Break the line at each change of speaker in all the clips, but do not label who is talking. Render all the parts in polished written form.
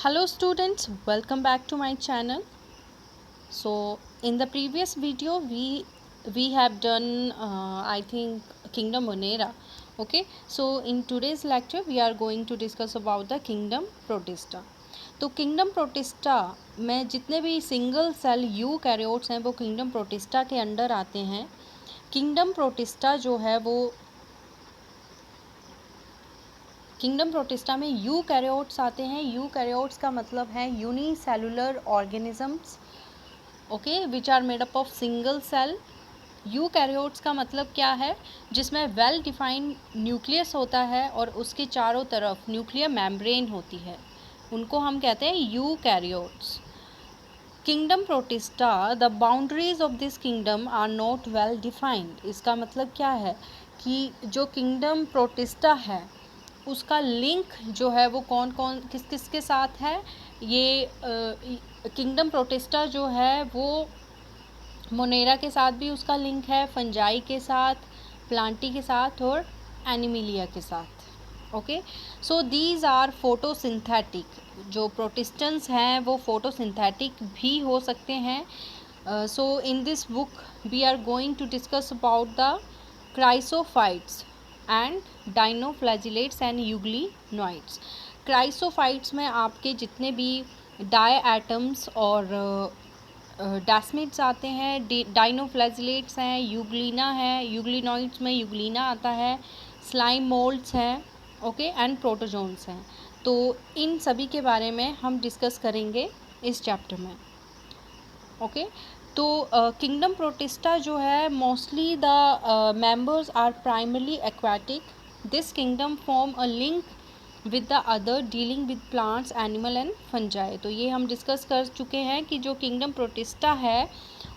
Hello students, welcome back to my channel. So in the previous video we have done I think Kingdom Monera. Okay, so in today's lecture we are going to discuss about the Kingdom Protista. तो kingdom protista में जितने भी single cell eukaryotes हैं वो kingdom protista के under आते हैं। Kingdom protista जो है वो किंगडम प्रोटिस्टा में यूकैरियोट्स आते हैं। यूकैरियोट्स का मतलब है unicellular organisms, okay, which are made up of single cell. Eukaryotes का मतलब क्या है? जिसमें वेल डिफाइंड न्यूक्लियस होता है और उसके चारों तरफ न्यूक्लियर मेम्ब्रेन होती है, उनको हम कहते हैं eukaryotes. Kingdom protista, the boundaries of this kingdom are not well defined. इसका मतलब क्या है कि जो किंगडम प्रोटिस्टा है उसका लिंक जो है वो कौन कौन किस किस के साथ है। ये किंगडम प्रोटिस्टा जो है वो मोनेरा के साथ भी उसका लिंक है, फंजाई के साथ, प्लांटी के साथ और एनिमिलिया के साथ। Okay, so these are photosynthetic. जो प्रोटिस्टेंस हैं वो फोटोसिंथेटिक भी हो सकते हैं। So in this book we are going to discuss about the chrysophytes and dinoflagellates and euglenoids. Chrysophytes में आपके जितने भी डायएटम्स और डास्मिड्स आते हैं, डाइनोफ्लैजिलेट्स हैं, यूग्लिना है, यूग्लिनोइड्स में यूग्लिना आता है, स्लाइम मोल्ड्स हैं, ओके, एंड प्रोटोजोन्स हैं। तो इन सभी के बारे में हम डिस्कस करेंगे इस चैप्टर में। ओके, तो किंगडम प्रोटिस्टा जो है mostly the members are primarily aquatic. This kingdom form a link with the other dealing with plants, animal and fungi. तो ये हम डिस्कस कर चुके हैं कि जो किंगडम प्रोटिस्टा है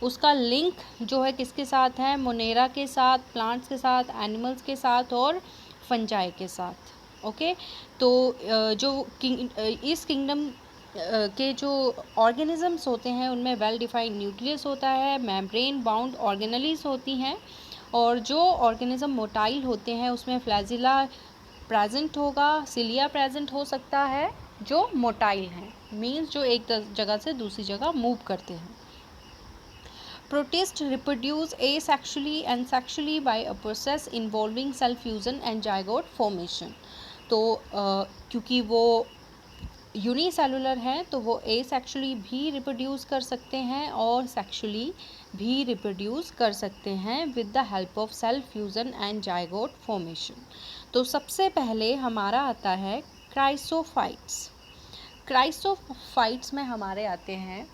उसका लिंक जो है किसके साथ है? मोनेरा के साथ, प्लांट्स के साथ, एनिमल्स के साथ और फंजाई के साथ। ओके, तो इस किंगडम के जो ऑर्गेनिजम्स होते हैं उनमें वेल डिफाइंड न्यूक्लियस होता है, मेम्ब्रेन बाउंड ऑर्गेनलीज होती हैं, और जो ऑर्गेनिज्म मोटाइल होते हैं उसमें फ्लैजिला प्रेजेंट होगा, सिलिया प्रेजेंट हो सकता है जो मोटाइल हैं, मीन्स जो एक जगह से दूसरी जगह मूव करते हैं। Protist reproduce asexually and sexually by a process involving cell fusion and zygote formation। तो क्योंकि वो यूनिसेलुलर हैं तो वो एसेक्सुअली भी रिप्रोड्यूस कर सकते हैं और सेक्सुअली भी रिप्रोड्यूस कर सकते हैं with the help of cell fusion and zygote formation. तो सबसे पहले हमारा आता है क्राइसोफाइट्स। क्राइसोफाइट्स में हमारे आते हैं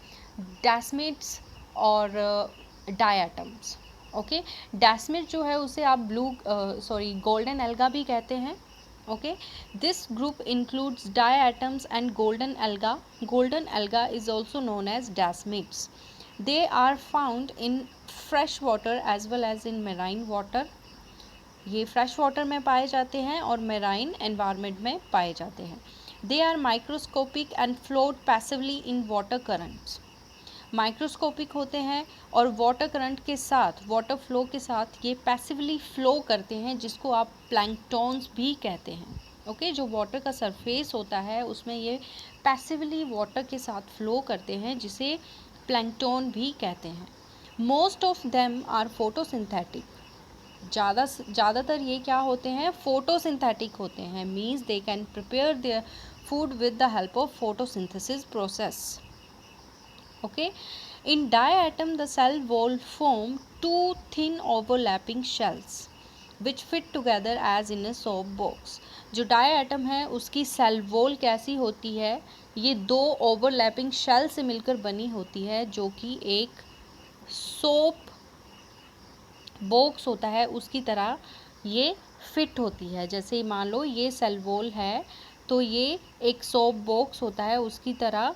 डैस्मिड्स और डायटम्स। ओके, डैस्मिड जो है उसे आप गोल्डन एल्गा भी कहते हैं। Okay, this group includes diatoms and golden alga. Golden alga is also known as dasmids. They are found in fresh water as well as in marine water. ये fresh water में पाए जाते हैं और marine environment में पाए जाते हैं। They are microscopic and float passively in water currents. Microscopic होते हैं और वाटर करंट के साथ, वाटर फ्लो के साथ ये पैसिवली फ्लो करते हैं, जिसको आप प्लैंकटॉन्स भी कहते हैं। ओके, जो वाटर का सरफेस होता है उसमें ये पैसिवली वाटर के साथ फ्लो करते हैं, जिसे प्लैंकटॉन भी कहते हैं। Most of them are photosynthetic. ज़्यादातर ये क्या होते हैं? फोटोसिंथेटिक होते हैं, means they can prepare their food with the help of photosynthesis process. Okay, in diatom the cell wall form two thin overlapping shells which fit together as in a soap box। जो diatom है उसकी cell wall कैसी होती है? ये दो overlapping shell से मिलकर बनी होती है, जो कि एक सोप बॉक्स होता है उसकी तरह ये फिट होती है। जैसे मान लो ये सेल वॉल है तो ये एक सोप बॉक्स होता है उसकी तरह।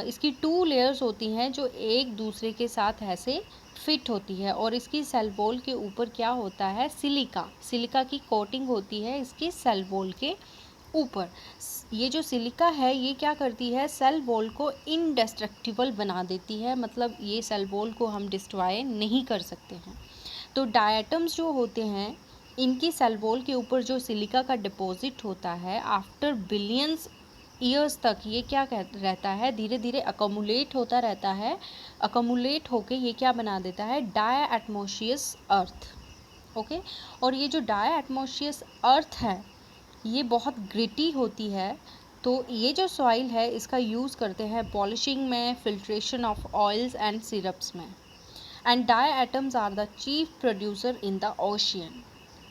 इसकी 2 लेयर्स होती हैं जो एक दूसरे के साथ ऐसे फिट होती है, और इसकी सेल वॉल के ऊपर क्या होता है? सिलिका की कोटिंग होती है इसकी सेल वॉल के ऊपर। ये जो सिलिका है ये क्या करती है? सेल वॉल को इनडेस्ट्रक्टिबल बना देती है, मतलब ये सेल वॉल को हम डिस्ट्रॉय नहीं कर सकते हैं। तो डायटम्स जो होते हैं इनकी सेल वॉल के ऊपर जो सिलिका का डिपॉजिट होता है, आफ्टर बिलियंस ईयर्स तक ये क्या रहता है, धीरे धीरे अकोमुलेट होता रहता है। अकोमुलेट होके ये क्या बना देता है, डायएटमॉस्फियस अर्थ। ओके, और ये जो डायएटमॉस्फियस अर्थ है ये बहुत ग्रिटी होती है। तो ये जो सॉइल है इसका यूज़ करते हैं पॉलिशिंग में, filtration of oils and syrups में। And diatoms are the chief producer in the ocean,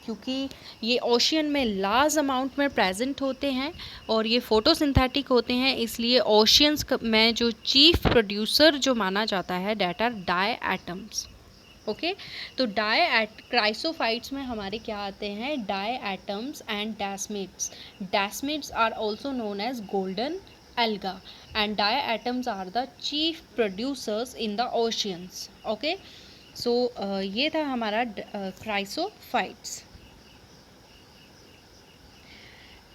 क्योंकि ये ओशियन में लार्ज अमाउंट में प्रेजेंट होते हैं और ये फोटोसिंथेटिक होते हैं, इसलिए ओशियंस में जो चीफ प्रोड्यूसर जो माना जाता है that are diatoms. Okay, तो क्राइसोफाइट्स में हमारे क्या आते हैं, diatoms and desmids. Desmids are also known as golden algae and diatoms are the chief producers in the oceans. Okay, so ये था हमारा क्राइसोफाइट्स।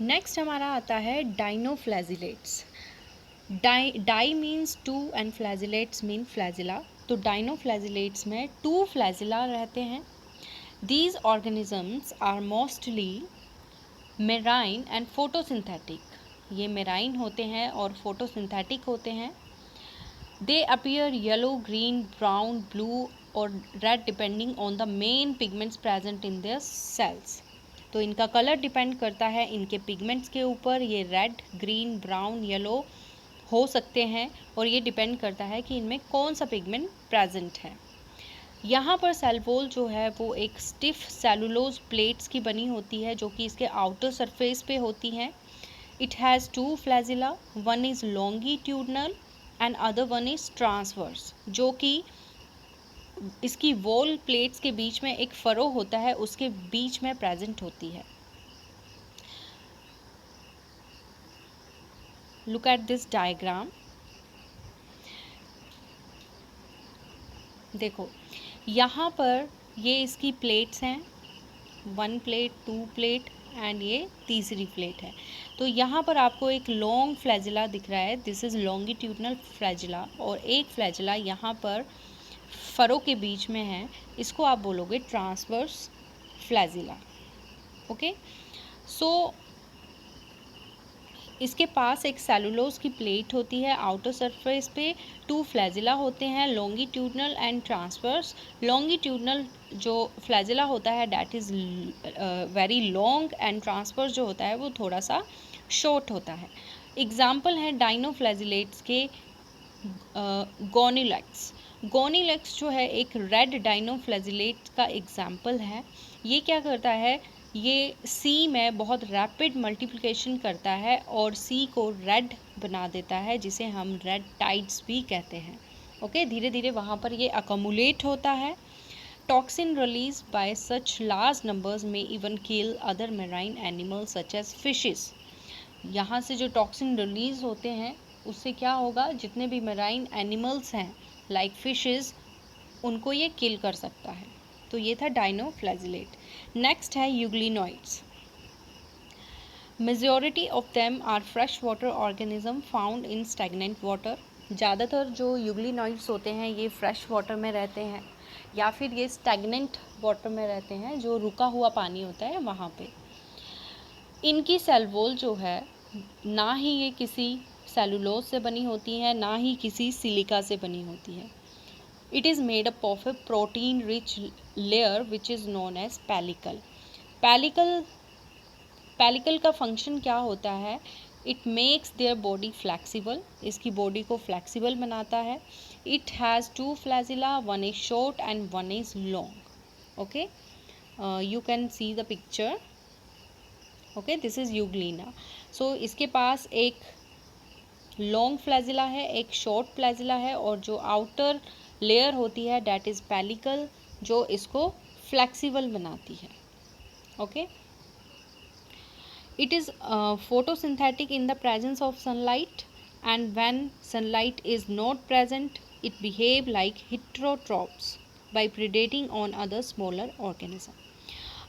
नेक्स्ट हमारा आता है dinoflagellates. Di means two and flagellates mean flagella. तो dinoflagellates में 2 flagella रहते हैं। These organisms are mostly marine and photosynthetic. ये मेराइन होते हैं और फोटोसिंथेटिक होते हैं। They appear yellow, green, brown, blue और red depending on the main pigments present in their cells. तो इनका कलर डिपेंड करता है इनके पिगमेंट्स के ऊपर। ये रेड, ग्रीन, ब्राउन, येलो हो सकते हैं और ये डिपेंड करता है कि इनमें कौन सा पिगमेंट प्रेजेंट है। यहाँ पर सेल वॉल जो है वो एक स्टिफ सेलुलोज प्लेट्स की बनी होती है जो कि इसके आउटर सरफेस पे होती हैं। It has 2 flagella, one is longitudinal and other one is transverse, जो कि इसकी वॉल प्लेट्स के बीच में एक फरो होता है उसके बीच में प्रेजेंट होती है। Look at this diagram. देखो यहाँ पर ये इसकी प्लेट्स हैं, 1 प्लेट, 2 प्लेट एंड ये तीसरी प्लेट है। तो यहाँ पर आपको एक लॉन्ग फ्लैजिला दिख रहा है, दिस इज़ लॉन्गिट्यूडनल फ्लैजिला, और एक फ्लैजिला यहाँ पर फरो के बीच में है, इसको आप बोलोगे ट्रांसवर्स फ्लैजिला। ओके, सो इसके पास एक सेलुलोज की प्लेट होती है आउटर सरफेस पे, 2 फ्लैजिला होते हैं, लॉन्गिट्यूडनल एंड ट्रांसवर्स। लॉन्गिट्यूडनल जो फ्लैजिला होता है that is very long and transverse जो होता है वो थोड़ा सा शॉर्ट होता है। एग्जाम्पल है डाइनोफ्लैजिलेट्स के गोनिलेक्स। गोनिलेक्स जो है एक रेड डाइनोफ्लैजिलेट का एग्जाम्पल है। ये क्या करता है, ये सी में बहुत रैपिड मल्टीप्लिकेशन करता है और सी को रेड बना देता है, जिसे हम रेड टाइड्स भी कहते हैं। ओके, धीरे धीरे वहाँ पर ये अकोमुलेट होता है। Toxin release by such large numbers में even kill other marine animals such as fishes. यहाँ से जो टॉक्सिन रिलीज होते हैं उससे क्या होगा, जितने भी मेराइन एनिमल्स हैं लाइक फिशेस, उनको ये किल कर सकता है। तो ये था डाइनोफ्लैजिलेट। नेक्स्ट है euglenoids. Majority of them are fresh water organism found in stagnant water. ज़्यादातर जो यूग्लिनॉइड्स होते हैं ये फ्रेश वाटर में रहते हैं या फिर ये स्टैग्नेंट वाटर में रहते हैं, जो रुका हुआ पानी होता है वहाँ पे। इनकी सेल वॉल जो है ना ही ये किसी सेलुलोज से बनी होती है ना ही किसी सिलिका से बनी होती है। It is made up of a protein rich layer which is known as pellicle. Pellicle का फंक्शन क्या होता है, it makes their body flexible, इसकी बॉडी को फ्लेक्सिबल बनाता है। It has 2 flagella, one is short and one is long. Okay, you can see the picture. Okay, this is euglena. So इसके पास एक लॉन्ग फ्लैजिला है, एक शॉर्ट फ्लैजिला है, और जो आउटर लेयर होती है डैट इज़ पेलिकल, जो इसको फ्लेक्सिबल बनाती है। Okay, it is photosynthetic in the presence of sunlight and when sunlight is not present it behave like heterotrophs by predating on other smaller organism.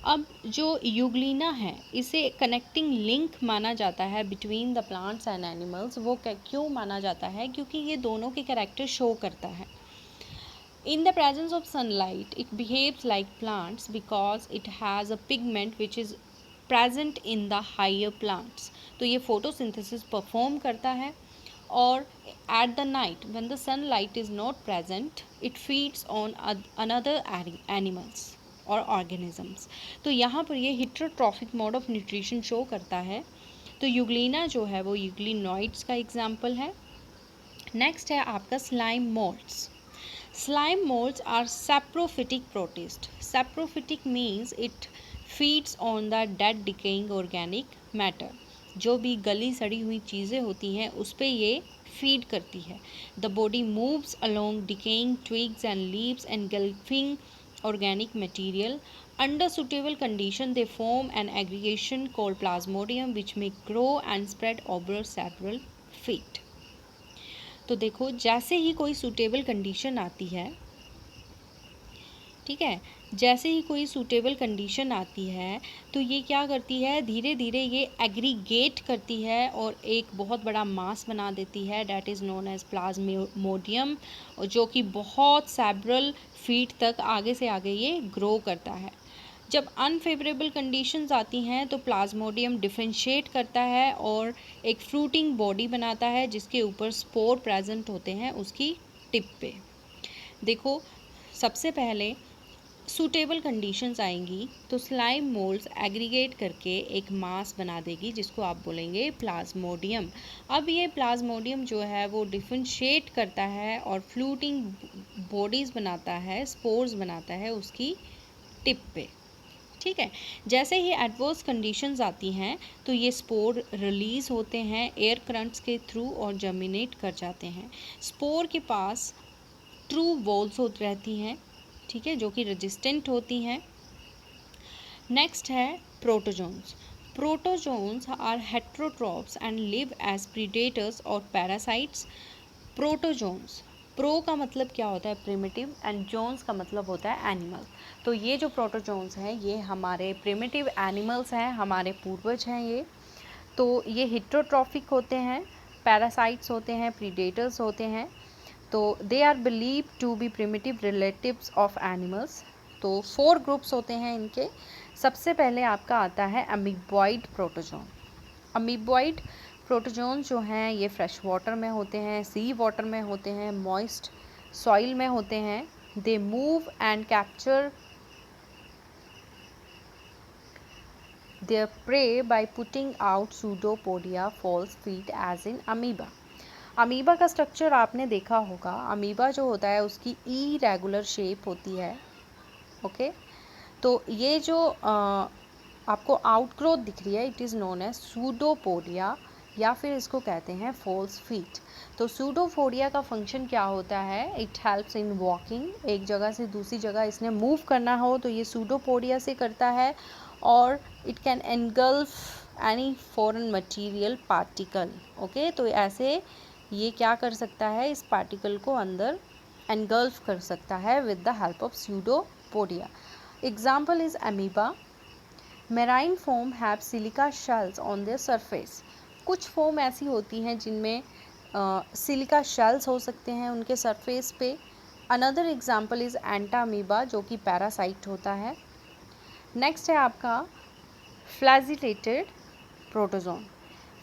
अब जो Euglena है इसे कनेक्टिंग लिंक माना जाता है between the plants and animals. वो क्यों माना जाता है, क्योंकि ये दोनों के कैरेक्टर शो करता है। In the presence of sunlight it behaves like plants because it has a pigment which is present in the higher plants. तो ये फोटोसिंथेसिस परफॉर्म करता है। और at the night when the sunlight is not present it feeds on another animals और organisms. तो यहाँ पर ये heterotrophic mode of nutrition show करता है। तो यूग्लिना जो है वो यूग्लिनॉइड्स का एग्जाम्पल है। नेक्स्ट है आपका slime moulds. Slime molds are saprophytic protist. Saprophytic means it feeds on the dead decaying organic matter. जो भी गली सड़ी हुई चीज़ें होती हैं उस पर ये फीड करती है। The body moves along decaying twigs and leaves engulfing organic material. Under suitable condition they form an aggregation called plasmodium which may grow and spread over several feet. तो देखो जैसे ही कोई सूटेबल कंडीशन आती है, ठीक है, जैसे ही कोई सूटेबल कंडीशन आती है तो ये क्या करती है, धीरे धीरे ये एग्रीगेट करती है और एक बहुत बड़ा मास बना देती है, that is known as plasmodium, जो कि बहुत सेवरल फीट तक आगे से आगे ये ग्रो करता है। जब अनफेवरेबल कंडीशंस आती हैं तो प्लाज्मोडियम डिफरेंशिएट करता है और एक फ्रूटिंग बॉडी बनाता है जिसके ऊपर स्पोर प्रेजेंट होते हैं उसकी टिप पे। देखो सबसे पहले सूटेबल कंडीशंस आएंगी तो स्लाइम मोल्ड्स एग्रीगेट करके एक मास बना देगी जिसको आप बोलेंगे प्लाज्मोडियम। अब ये प्लाज्मोडियम जो है वो डिफरेंशिएट करता है और फ्लूटिंग बॉडीज़ बनाता है, स्पोर्स बनाता है उसकी टिप पे। ठीक है, जैसे ही एडवर्स कंडीशंस आती हैं तो ये स्पोर रिलीज़ होते हैं एयर करंट्स के थ्रू और जर्मिनेट कर जाते हैं। स्पोर के पास ट्रू वॉल्स होती रहती हैं, ठीक है, जो कि रेजिस्टेंट होती हैं। नेक्स्ट है protozoans. Protozoans are heterotrophs and live as predators और पैरासाइट्स। प्रोटोजोन्स, प्रो का मतलब क्या होता है प्रिमिटिव एंड जोन्स का मतलब होता है एनिमल। तो ये जो प्रोटोजोन्स हैं ये हमारे प्रिमिटिव एनिमल्स हैं, हमारे पूर्वज हैं ये। तो ये हेटेरोट्रॉफिक होते हैं, पैरासाइट्स होते हैं, प्रीडेटर्स होते हैं। तो they are believe to be primitive relatives of animals. तो 4 ग्रुप्स होते हैं इनके। सबसे पहले आपका आता है अमीबॉइड प्रोटोजोन। अमीबॉइड प्रोटोजोन जो हैं ये फ्रेश वाटर में होते हैं, सी वाटर में होते हैं, मॉइस्ट सॉइल में होते हैं। They move and capture their prey by putting out pseudopodia false feet as in amoeba. Amoeba का स्ट्रक्चर आपने देखा होगा। अमीबा जो होता है उसकी इरेगुलर शेप होती है। ओके, तो ये जो आपको आउटग्रोथ दिख रही है it is known as pseudopodia या फिर इसको कहते हैं फॉल्स फीट। तो सूडोपोडिया का फंक्शन क्या होता है, इट हेल्प्स इन वॉकिंग। एक जगह से दूसरी जगह इसने मूव करना हो तो ये सूडोपोडिया से करता है। और it can engulf any foreign material particle. Okay, तो ऐसे ये क्या कर सकता है, इस पार्टिकल को अंदर एनगल्फ कर सकता है with the help of pseudopodia. Example is amoeba. Marine form have silica shells on their surface. कुछ फॉर्म ऐसी होती हैं जिनमें सिलिका शेल्स हो सकते हैं उनके सरफेस पे। अनदर एग्जाम्पल इज एंटामीबा जो कि पैरासाइट होता है। नेक्स्ट है आपका फ्लैजिलेटेड प्रोटोजोन।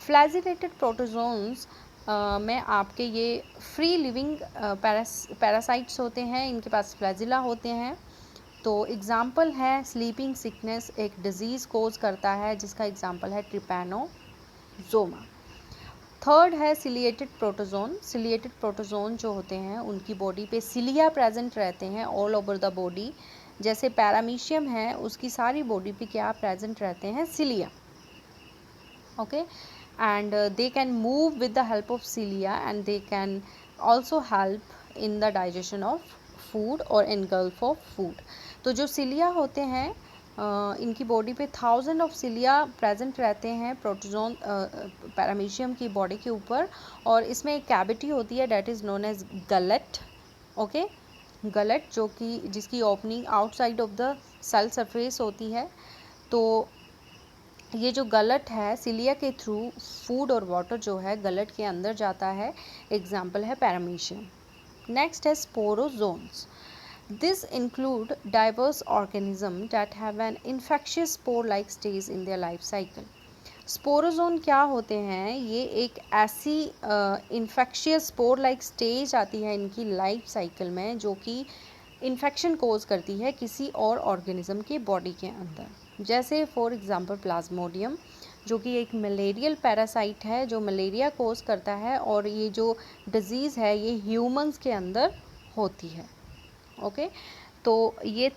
फ्लैजिलेटेड प्रोटोजोन्स में आपके ये फ्री लिविंग पैरासाइट्स होते हैं, इनके पास फ्लैजिला होते हैं। तो एग्जाम्पल है स्लीपिंग सिकनेस, एक डिजीज़ कोज करता है जिसका एग्जाम्पल है ट्रिपैनोजोमा। थर्ड है सिलिएटेड प्रोटोजोन। सिलिएटेड प्रोटोजोन जो होते हैं उनकी बॉडी पे सिलिया प्रेजेंट रहते हैं ऑल ओवर द बॉडी। जैसे पैरामीशियम है उसकी सारी बॉडी पे क्या प्रेजेंट रहते हैं, cilia. Okay, and they can move with the help of cilia and they can also help in the digestion of food or engulf of food। तो जो सिलिया होते हैं इनकी बॉडी पे 1000 ऑफ सिलिया प्रेजेंट रहते हैं प्रोटोजोन पैरामीशियम की body के ऊपर। और इसमें एक कैविटी होती है that is known as gullet. Okay, gullet जो कि जिसकी opening outside of the cell surface होती है। तो ये जो गलट है सिलिया के थ्रू फूड और वाटर जो है गलट के अंदर जाता है। एग्जाम्पल है पैरामीशियम। नेक्स्ट है sporozoans. This include diverse organisms that have an infectious spore-like stage in their life cycle. Sporozoan क्या होते हैं? ये एक ऐसी इन्फेक्शियस स्पोर लाइक स्टेज आती है इनकी लाइफ साइकिल में जो कि इन्फेक्शन कोज करती है किसी और ऑर्गेनिज्म के बॉडी के अंदर। जैसे फॉर एग्जांपल प्लाज्मोडियम, जो कि एक मलेरियल पैरासाइट है जो मलेरिया कोज करता है, और ये जो डिजीज़ है ये ह्यूमंस के अंदर होती है। ओके, तो ये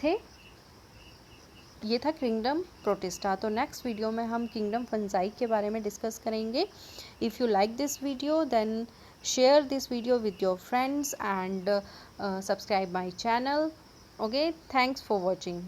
था किंगडम प्रोटिस्टा। तो नेक्स्ट वीडियो में हम किंगडम फंजाई के बारे में डिस्कस करेंगे। If you like this video then share this video with your friends and subscribe my channel. Okay, thanks for watching.